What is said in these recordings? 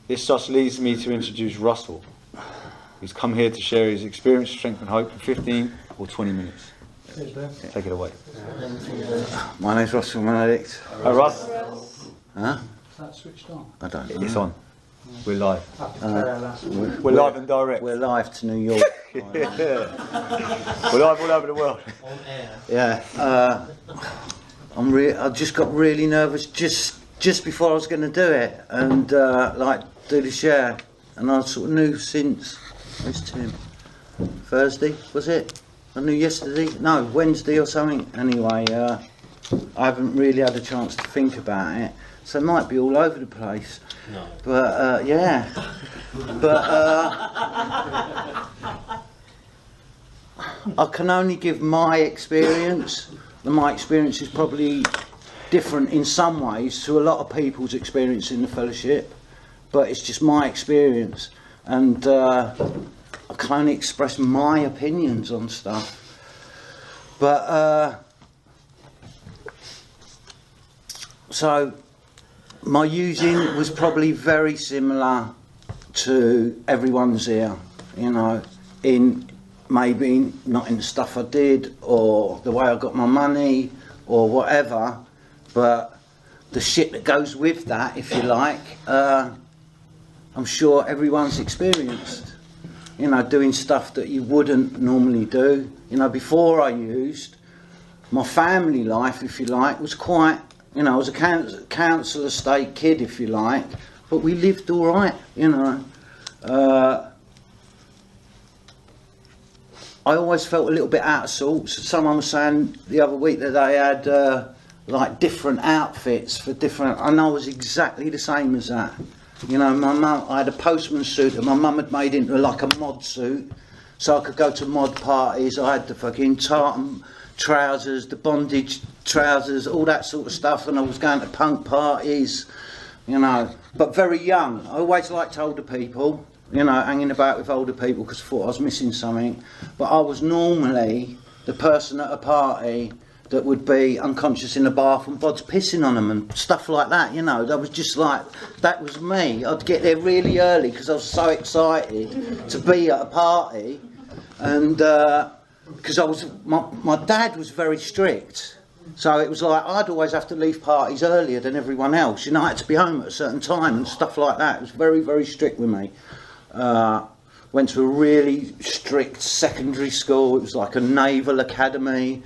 This just leads me to introduce Russell, who's come here to share his experience, strength and hope in 15 or 20 minutes. Take it away. My name's Russell Benedict. Hi, Russ. Huh? Is that switched on? I don't know. It's on. We're live. We're live and direct. We're live to New York. We're live all over the world. On air. Yeah. I just got really nervous just before I was going to do it and do the share, and I sort of knew since. Where's Tim? Thursday was it? I knew yesterday. No, Wednesday or something. Anyway, I haven't really had a chance to think about it, so it might be all over the place. No. But yeah. But I can only give my experience, and my experience is probably different in some ways to a lot of people's experience in the fellowship, but it's just my experience, and I can only express my opinions on stuff. But so my using was probably very similar to everyone's here, you know, in maybe not in the stuff I did or the way I got my money or whatever, but the shit that goes with that, if you like, I'm sure everyone's experienced. You know, doing stuff that you wouldn't normally do. You know, before I used, my family life, if you like, was quite, you know, I was a council estate kid, if you like, but we lived all right, you know. I always felt a little bit out of sorts. Someone was saying the other week that they had like different outfits for different, and I was exactly the same as that. You know, my mum, I had a postman's suit that my mum had made into like a mod suit, so I could go to mod parties. I had the fucking tartan trousers, the bondage trousers, all that sort of stuff, and I was going to punk parties, you know, but very young. I always liked older people, you know, hanging about with older people because I thought I was missing something, but I was normally the person at a party that would be unconscious in the bath and Bod's pissing on them and stuff like that, you know. That was just like, that was me. I'd get there really early because I was so excited to be at a party, and because my dad was very strict, so it was like I'd always have to leave parties earlier than everyone else, you know. I had to be home at a certain time and stuff like that. It was very, very strict with me. Went to a really strict secondary school. It was like a naval academy,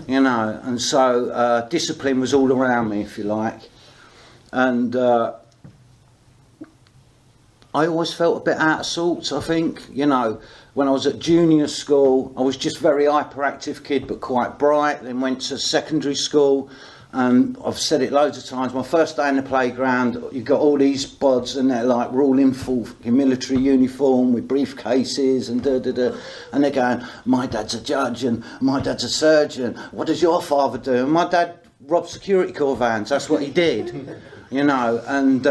you know, and so discipline was all around me, if you like. And I always felt a bit out of sorts, I think. You know, when I was at junior school, I was just a very hyperactive kid, but quite bright. Then went to secondary school. And I've said it loads of times, my first day in the playground, you've got all these bods and they're like, we're all in full military uniform with briefcases and da-da-da, and they're going, my dad's a judge and my dad's a surgeon, what does your father do? And my dad robbed security corps vans, that's what he did, you know, and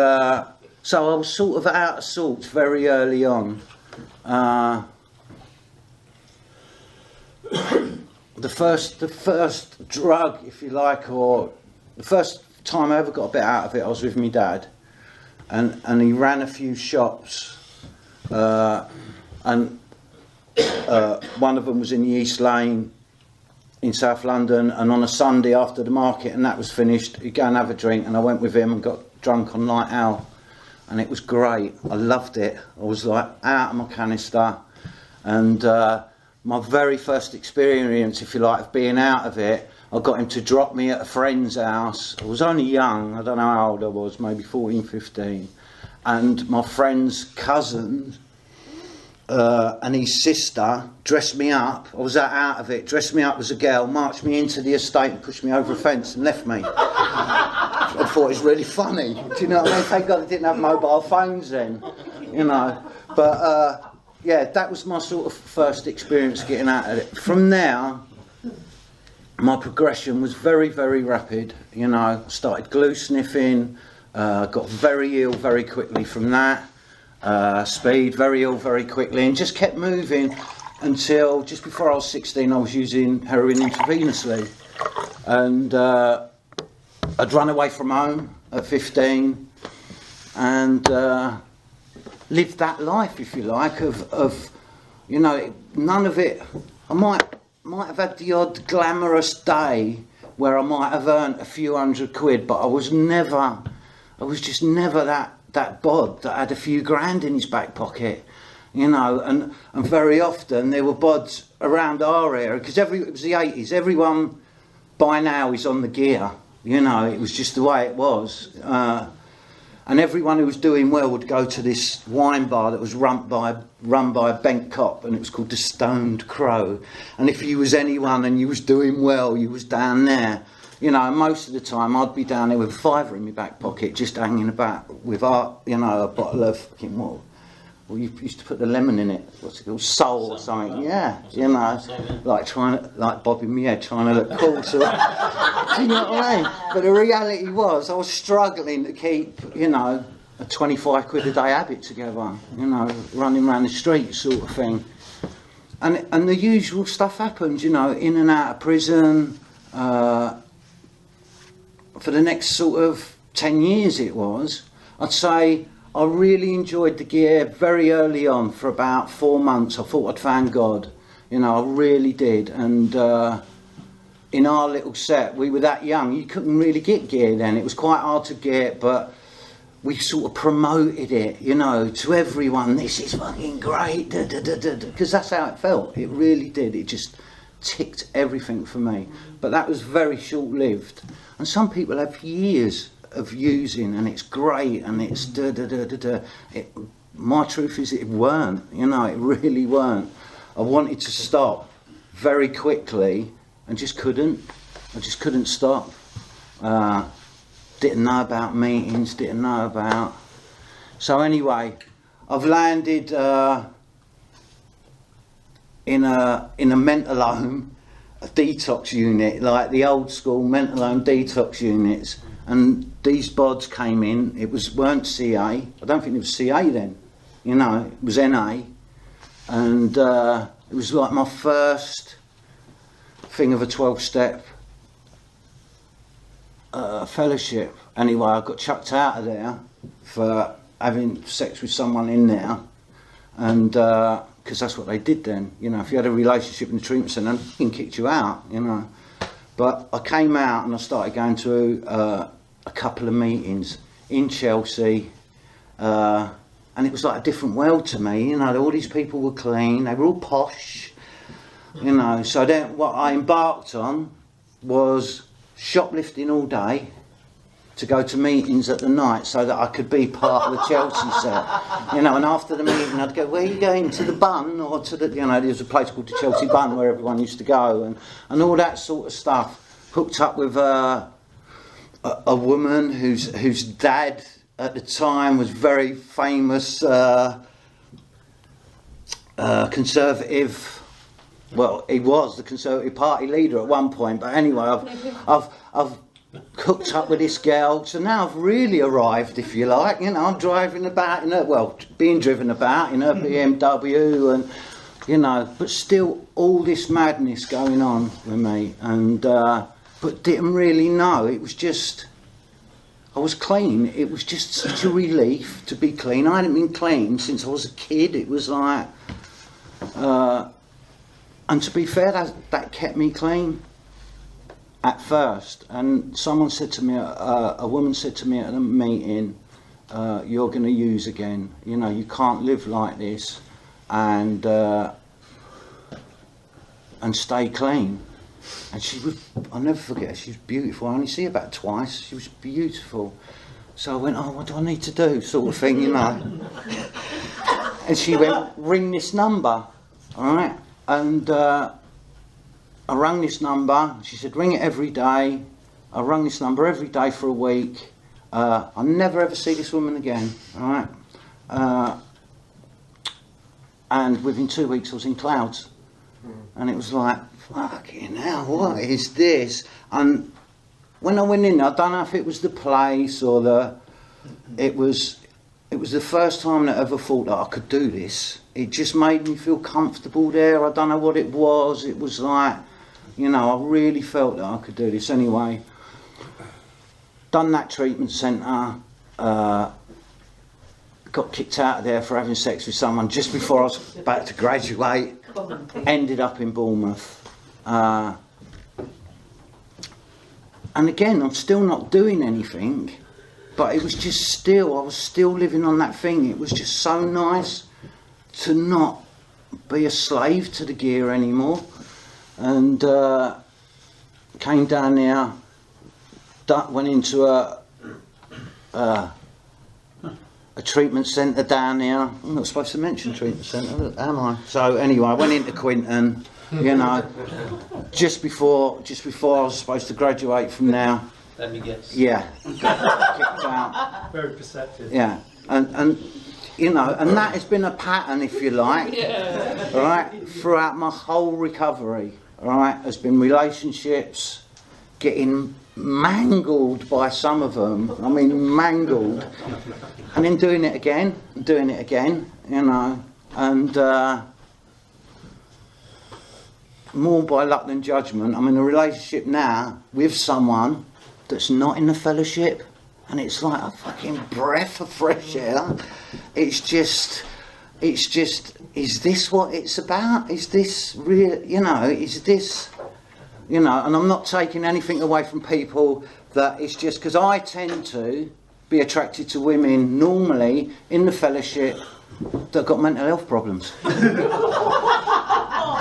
so I was sort of out of sorts very early on. The first drug, if you like, or the first time I ever got a bit out of it, I was with my dad, and he ran a few shops, and one of them was in the East Lane in South London, and on a Sunday after the market and that was finished, he'd go and have a drink, and I went with him and got drunk on Light Owl, and it was great. I loved it. I was like out of my canister, and my very first experience, if you like, of being out of it, I got him to drop me at a friend's house. I was only young, I don't know how old I was, maybe 14, 15. And my friend's cousin and his sister dressed me up. I was out of it, dressed me up as a girl, marched me into the estate and pushed me over a fence and left me. I thought it was really funny. Do you know what I mean? Thank God they didn't have mobile phones then, you know. But yeah, that was my sort of first experience getting out of it. From there, my progression was very, very rapid. You know, started glue sniffing, got very ill very quickly from that. Speed, very ill very quickly, and just kept moving until just before I was 16, I was using heroin intravenously. And I'd run away from home at 15, and lived that life, if you like, of you know, none of it. I might have had the odd glamorous day where I might have earned a few £100, but I was just never that bod that had a few grand in his back pocket, you know. And very often there were bods around our area, because it was the 80s. Everyone by now is on the gear, you know. It was just the way it was. And everyone who was doing well would go to this wine bar that was run by a bent cop, and it was called the Stoned Crow. And if you was anyone and you was doing well, you was down there. You know, and most of the time I'd be down there with a fiver in my back pocket, just hanging about with a bottle of fucking what? Well, you used to put the lemon in it. What's it called? Soul or something. Yeah, you know, like bobbing my head, trying to look cool. So, do you know what I mean? But the reality was, I was struggling to keep, you know, a £25 a day habit together. You know, running around the street sort of thing. And the usual stuff happens, you know, in and out of prison. For the next sort of 10 years, it was. I'd say I really enjoyed the gear very early on. For about 4 months I thought I'd found God, you know, I really did. And in our little set, we were that young, you couldn't really get gear then. It was quite hard to get, but we sort of promoted it, you know, to everyone. This is fucking great, because that's how it felt. It really did. It just ticked everything for me. But that was very short-lived. And some people have years of using, and it's great, and it's my truth is, it weren't, you know, it really weren't. I wanted to stop very quickly and just couldn't. I just couldn't stop. Didn't know about meetings, didn't know about. So anyway, I've landed in a mental home, a detox unit, like the old school mental home detox units. And these bods came in. It weren't CA. I don't think it was CA then. You know, it was NA. And it was like my first thing of a 12-step fellowship. Anyway, I got chucked out of there for having sex with someone in there. And because that's what they did then. You know, if you had a relationship in the treatment centre, they can kick you out, you know. But I came out and I started going to a couple of meetings in Chelsea, and it was like a different world to me. You know, all these people were clean, they were all posh, you know. So then what I embarked on was shoplifting all day to go to meetings at the night so that I could be part of the Chelsea set, you know. And after the meeting I'd go, where are you going, to the Bun, or to the, you know, there was a place called the Chelsea Bun where everyone used to go, and all that sort of stuff. Hooked up with a woman whose dad at the time was very famous Conservative. Well, he was the Conservative Party leader at one point. But anyway, I've hooked up with this girl, so now I've really arrived, if you like. You know, I'm driving about being driven about in a BMW, and you know, but still all this madness going on with me, and. But didn't really know. It was just, I was clean. It was just such a relief to be clean. I hadn't been clean since I was a kid. It was like, and to be fair, that kept me clean at first. And someone said to me, a woman said to me at a meeting, you're going to use again. You know, you can't live like this and stay clean. And she was, I'll never forget her, she was beautiful. I only see her about twice. She was beautiful. So I went, oh, what do I need to do, sort of thing, you know. And she went, ring this number, all right? And I rang this number. She said, ring it every day. I rang this number every day for a week. I'll never ever see this woman again, all right? And within 2 weeks I was in clouds. And it was like, fucking hell, what is this? And when I went in, I don't know if it was the place or it was the first time that I ever thought that I could do this. It just made me feel comfortable there. I don't know what it was. It was like, you know, I really felt that I could do this. Anyway, done that treatment centre, got kicked out of there for having sex with someone just before I was about to graduate. Ended up in Bournemouth. And again, I'm still not doing anything, but it was just I was still living on that thing. It was just so nice to not be a slave to the gear anymore. And came down there, went into a treatment centre down there. I'm not supposed to mention treatment centre, am I? So anyway, I went into Quinton, you know, just before I was supposed to graduate from there. Let me guess. Yeah, got kicked out. Very perceptive. Yeah, and you know, and that has been a pattern, if you like, all right, throughout my whole recovery. All right, has been relationships, getting mangled by some of them. I mean, mangled, and then doing it again, you know, and more by luck than judgment. I'm in a relationship now with someone that's not in the fellowship, and it's like a fucking breath of fresh air. It's just, is this what it's about? Is this real, you know, is this, you know, and I'm not taking anything away from people that it's just because I tend to be attracted to women normally in the fellowship that got mental health problems.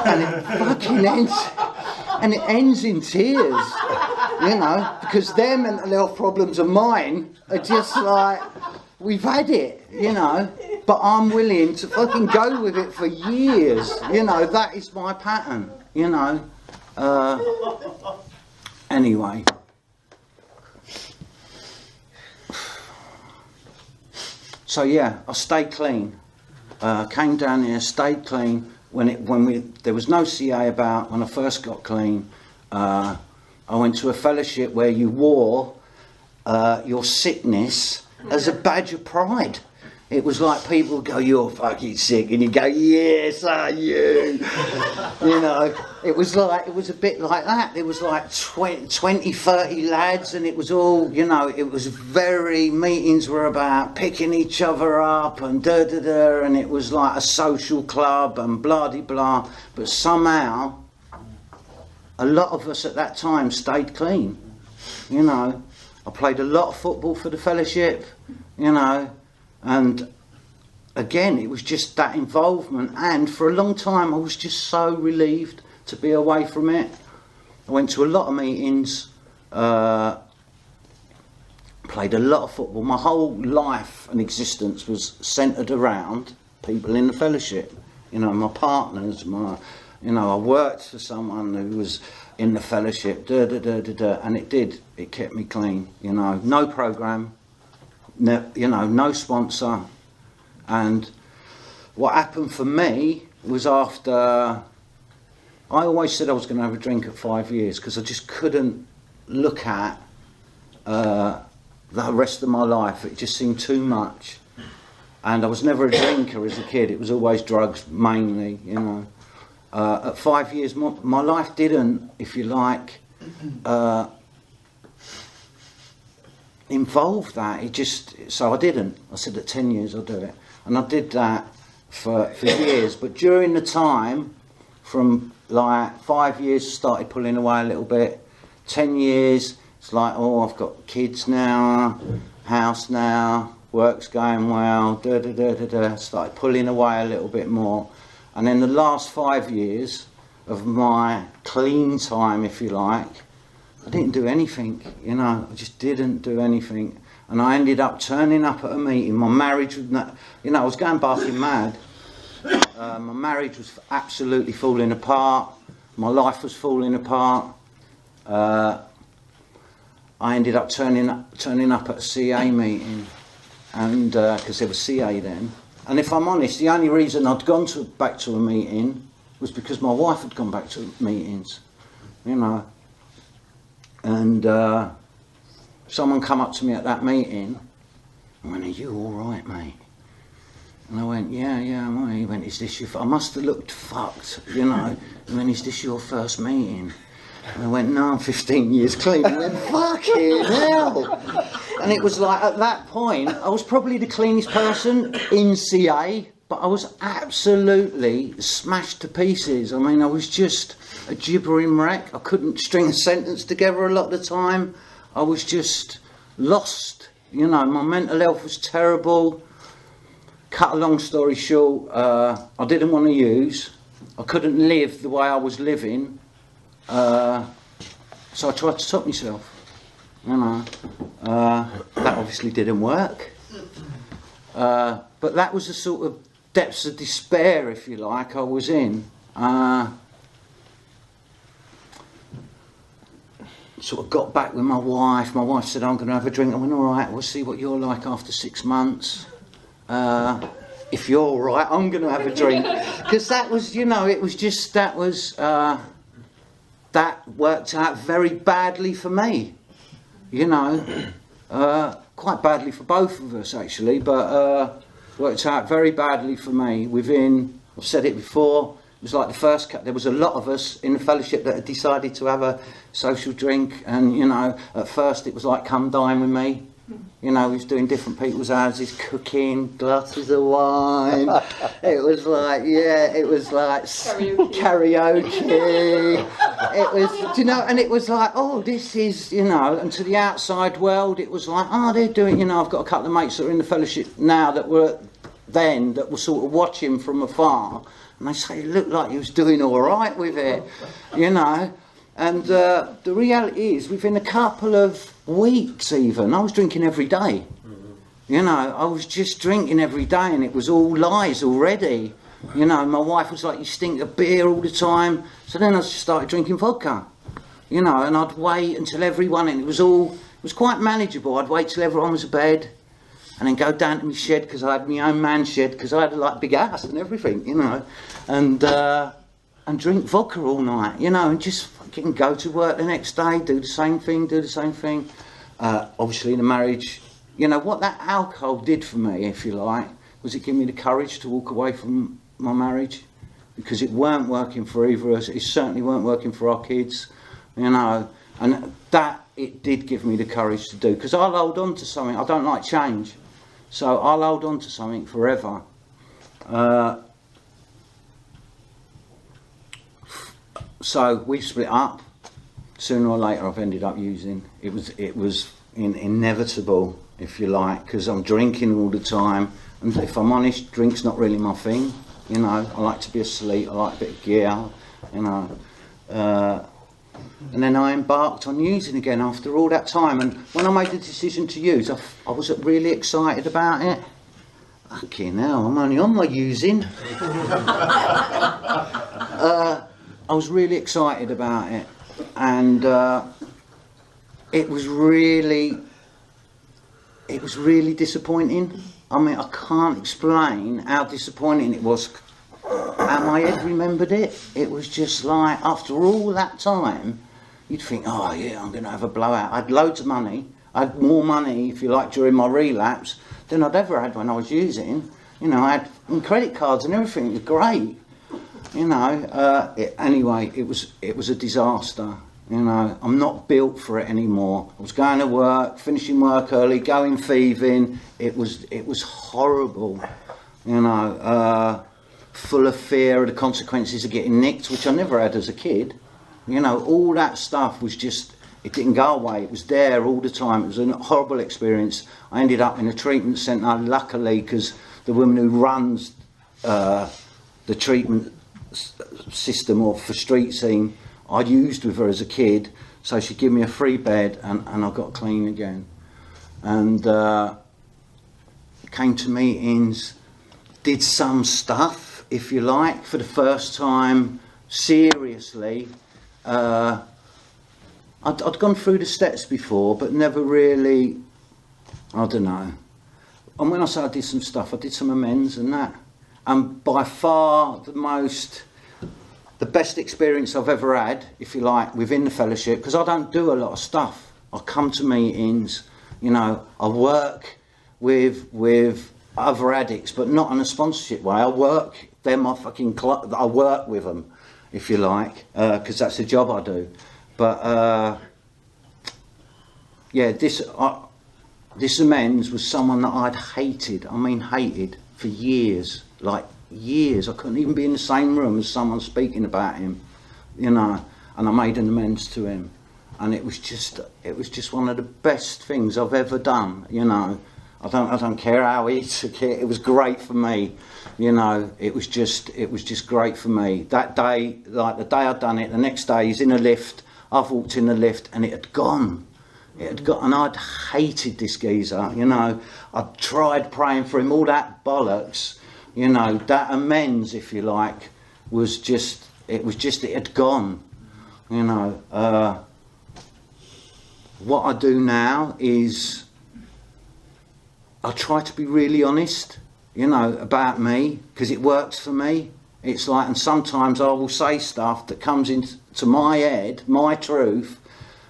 And it fucking ends in tears, you know, because their mental health problems and mine are just like, we've had it, you know, but I'm willing to fucking go with it for years, you know, that is my pattern, you know. Anyway. So yeah, I stayed clean. Came down here, stayed clean. There was no CA about when I first got clean. I went to a fellowship where you wore your sickness as a badge of pride. It was like people would go, "You're fucking sick," and you go, "Yes, are you?" You know, it was a bit like that. There was like 20, 30 lads, and it was all, you know, it was meetings were about picking each other up and da-da-da, and it was like a social club and blah-de-blah. But somehow, a lot of us at that time stayed clean. You know, I played a lot of football for the fellowship, you know, and again, it was just that involvement, and for a long time I was just so relieved to be away from it. I went to a lot of meetings, played a lot of football. My whole life and existence was centred around people in the fellowship. You know, my partners, I worked for someone who was in the fellowship, and it kept me clean, you know. No programme, no sponsor. And what happened for me was after, I always said I was going to have a drink at 5 years because I just couldn't look at the rest of my life. It just seemed too much. And I was never a drinker as a kid. It was always drugs mainly, you know. At 5 years, my life didn't, if you like, involve that. So I didn't. I said at 10 years I'll do it. And I did that for years. But during the time, from like 5 years, started pulling away a little bit. 10 years, it's like, oh, I've got kids now, house now, work's going well, started pulling away a little bit more. And then the last 5 years of my clean time, if you like, I didn't do anything, you know, I just didn't do anything. And I ended up turning up at a meeting. My marriage was not, you know, I was going barking mad. My marriage was absolutely falling apart. My life was falling apart. I ended up turning up at a CA meeting, and because there was CA then. And if I'm honest, the only reason I'd gone back to a meeting was because my wife had gone back to meetings, you know. And someone come up to me at that meeting and went, "Are you all right, mate?" And I went, yeah, I'm all right. He went, "Is this your I must have looked fucked, you know. He went, "Is this your first meeting?" And I went, no, I'm 15 years clean. I went, fucking hell. And it was like, at that point, I was probably the cleanest person in CA, but I was absolutely smashed to pieces. I mean, I was just a gibbering wreck. I couldn't string a sentence together a lot of the time. I was just lost. You know, my mental health was terrible. Cut a long story short, I didn't want to use. I couldn't live the way I was living. So I tried to stop myself. You know, that obviously didn't work. But that was the sort of depths of despair, if you like, I was in. Sort of got back with my wife. My wife said, I'm going to have a drink. I went, all right, we'll see what you're like after 6 months. If you're all right, I'm going to have a drink. Because that was, you know, it was just, that worked out very badly for me. You know, quite badly for both of us, actually, but worked out very badly for me. Within, I've said it before, it was like the first there was a lot of us in the fellowship that had decided to have a social drink, and, you know, at first it was like, come dine with me. You know, we was doing different people's houses, cooking, glasses of wine. It was like, yeah, it was like karaoke. It was, do you know, and it was like, oh, this is, you know, and to the outside world, it was like, oh, they're doing, you know, I've got a couple of mates that are in the fellowship now that were then, that were sort of watching from afar, and they say, it looked like he was doing all right with it, you know. And the reality is, within a couple of weeks even, I was drinking every day. You know, I was just drinking every day, and it was all lies already. You know, my wife was like, you stink of beer all the time. So then I just started drinking vodka. You know, and I'd wait until everyone, and it was quite manageable. I'd wait till everyone was abed, and then go down to my shed, because I had my own man shed, because I had like big house and everything, you know. And drink vodka all night, you know, and just fucking go to work the next day, do the same thing. Obviously in a marriage, you know, what that alcohol did for me, if you like, was it gave me the courage to walk away from my marriage, because it weren't working for either of us. It certainly weren't working for our kids, you know, and that it did give me the courage to do, because I'll hold on to something. I don't like change, so I'll hold on to something forever. So we split up. Sooner or later, I've ended up using. It was inevitable, if you like, because I'm drinking all the time. And if I'm honest, drink's not really my thing. You know, I like to be asleep. I like a bit of gear. You know, and then I embarked on using again after all that time. And when I made the decision to use, I was really excited about it. Fucking hell, I'm only on my using. I was really excited about it, and it was really disappointing. I mean, I can't explain how disappointing it was. How my head remembered it. It was just like, after all that time, you'd think, oh yeah, I'm going to have a blowout. I had loads of money. I had more money, if you like, during my relapse than I'd ever had when I was using. You know, I had credit cards and everything. It was great. You know, anyway, it was a disaster. You know, I'm not built for it anymore. I was going to work, finishing work early, going thieving. It was horrible. You know, full of fear of the consequences of getting nicked, which I never had as a kid. You know, all that stuff was just, it didn't go away. It was there all the time. It was a horrible experience. I ended up in a treatment centre, luckily, because the woman who runs the treatment system or for street scene, I used with her as a kid, so she'd give me a free bed, and I got clean again. And came to meetings, did some stuff, if you like, for the first time, seriously. I'd gone through the steps before, but never really, I don't know. And when I say I did some stuff, I did some amends and that. And by far the best experience I've ever had, if you like, within the fellowship, because I don't do a lot of stuff. I come to meetings, you know, I work with other addicts, but not in a sponsorship way. I work, they're my fucking club, I work with them, if you like, because that's the job I do. But yeah, this amends was someone that I'd hated. I mean, hated for years, like years. I couldn't even be in the same room as someone speaking about him, you know. And I made an amends to him, and it was just one of the best things I've ever done, you know. I don't care how he took it. It was great for me, you know. It was just great for me. That day, like the day I'd done it, the next day he's in a lift. I've walked in the lift and it had gone. It had got, and I'd hated this geezer, you know. I'd tried praying for him, all that bollocks, you know. That amends, if you like, was just it had gone, you know. What I do now is I try to be really honest, you know, about me, because it works for me. It's like, and sometimes I will say stuff that comes into my head, my truth,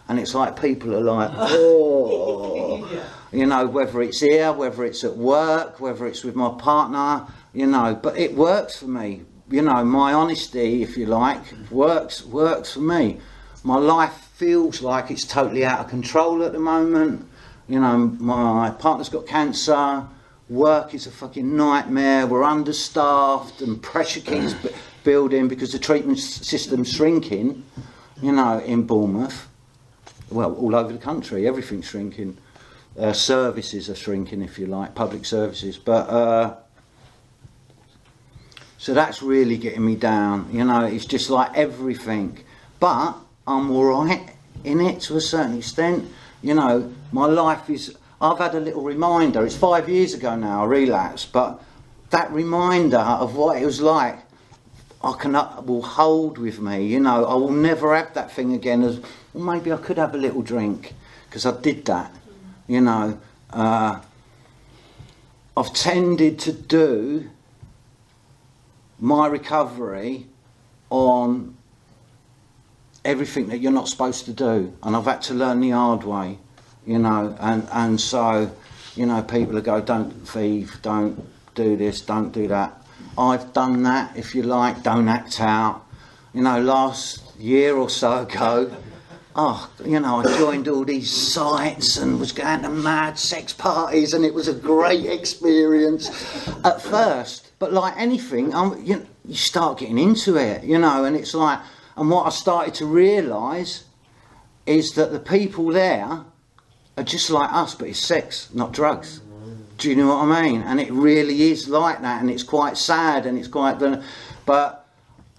and it's like people are like, oh, you know, whether it's here, whether it's at work, whether it's with my partner, you know, but it works for me. You know, my honesty, if you like, works for me. My life feels like it's totally out of control at the moment. You know, my partner's got cancer, work is a fucking nightmare, we're understaffed and pressure keeps building because the treatment system's shrinking, you know, in Bournemouth. Well, all over the country, everything's shrinking. Services are shrinking, if you like, public services. But, so that's really getting me down, you know, it's just like everything. But I'm all right in it to a certain extent. You know, my life is, I've had a little reminder, it's 5 years ago now, I relapsed, but that reminder of what it was like, will hold with me, you know. I will never have that thing again as, well, maybe I could have a little drink, because I did that, you know. I've tended to do my recovery on everything that you're not supposed to do, and I've had to learn the hard way, you know, and so, you know, people will go, don't thieve, don't do this, don't do that. I've done that, if you like, don't act out. You know, last year or so ago, you know, I joined all these sites and was going to mad sex parties, and it was a great experience at first, but like anything, you start getting into it, you know, and it's like, and what I started to realise is that the people there are just like us, but it's sex, not drugs. Do you know what I mean? And it really is like that, and it's quite sad, and it's quite... But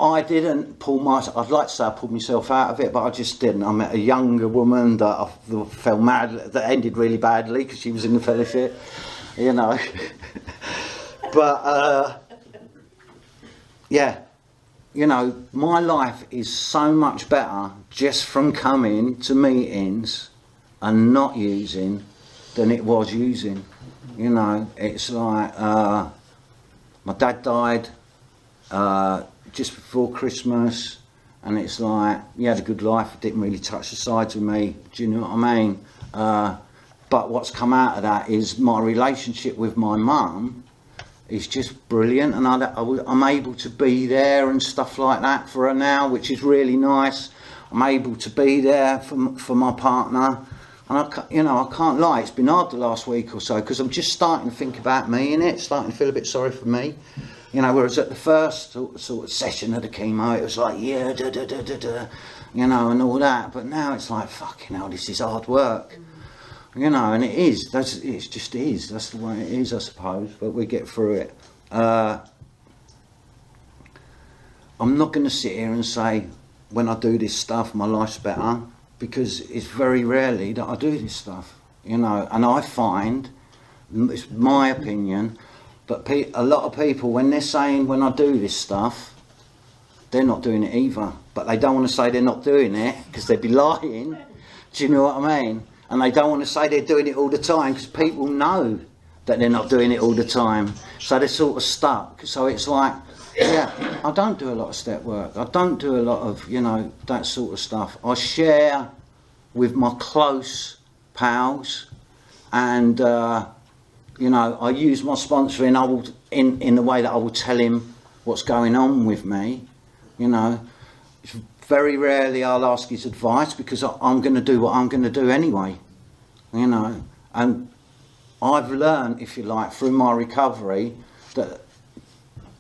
I didn't pull myself... I'd like to say I pulled myself out of it, but I just didn't. I met a younger woman that I fell mad... That ended really badly, because she was in the fellowship, you know. But, yeah. You know, my life is so much better just from coming to meetings and not using than it was using. You know, it's like, my dad died just before Christmas, and it's like, he had a good life, it didn't really touch the sides with me, do you know what I mean? But what's come out of that is my relationship with my mum is just brilliant, and I'm able to be there and stuff like that for her now, which is really nice. I'm able to be there for my partner, and you know, I can't lie, it's been hard the last week or so, because I'm just starting to think about me in it, starting to feel a bit sorry for me, you know, whereas at the first sort of session of the chemo, it was like, yeah, you know, and all that, but now it's like, fucking hell, this is hard work. You know, and it is. It just is. That's the way it is, I suppose. But we get through it. I'm not going to sit here and say, when I do this stuff, my life's better, because it's very rarely that I do this stuff. You know, and I find, it's my opinion, that a lot of people, when they're saying, when I do this stuff, they're not doing it either. But they don't want to say they're not doing it, because they'd be lying. Do you know what I mean? And they don't want to say they're doing it all the time, because people know that they're not doing it all the time. So they're sort of stuck. So it's like, yeah, I don't do a lot of step work. I don't do a lot of, you know, that sort of stuff. I share with my close pals, and, you know, I use my sponsoring in the way that I will tell him what's going on with me, you know. It's very rarely I'll ask his advice because I'm going to do what I'm going to do anyway, you know. And I've learned, if you like, through my recovery, that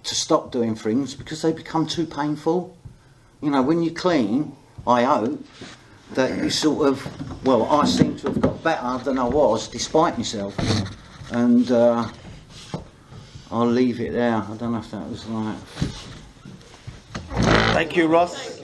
to stop doing things because they become too painful. You know, when you're clean, I hope that you sort of, well, I seem to have got better than I was despite myself. And I'll leave it there. I don't know if that was right. Thank you, Ross.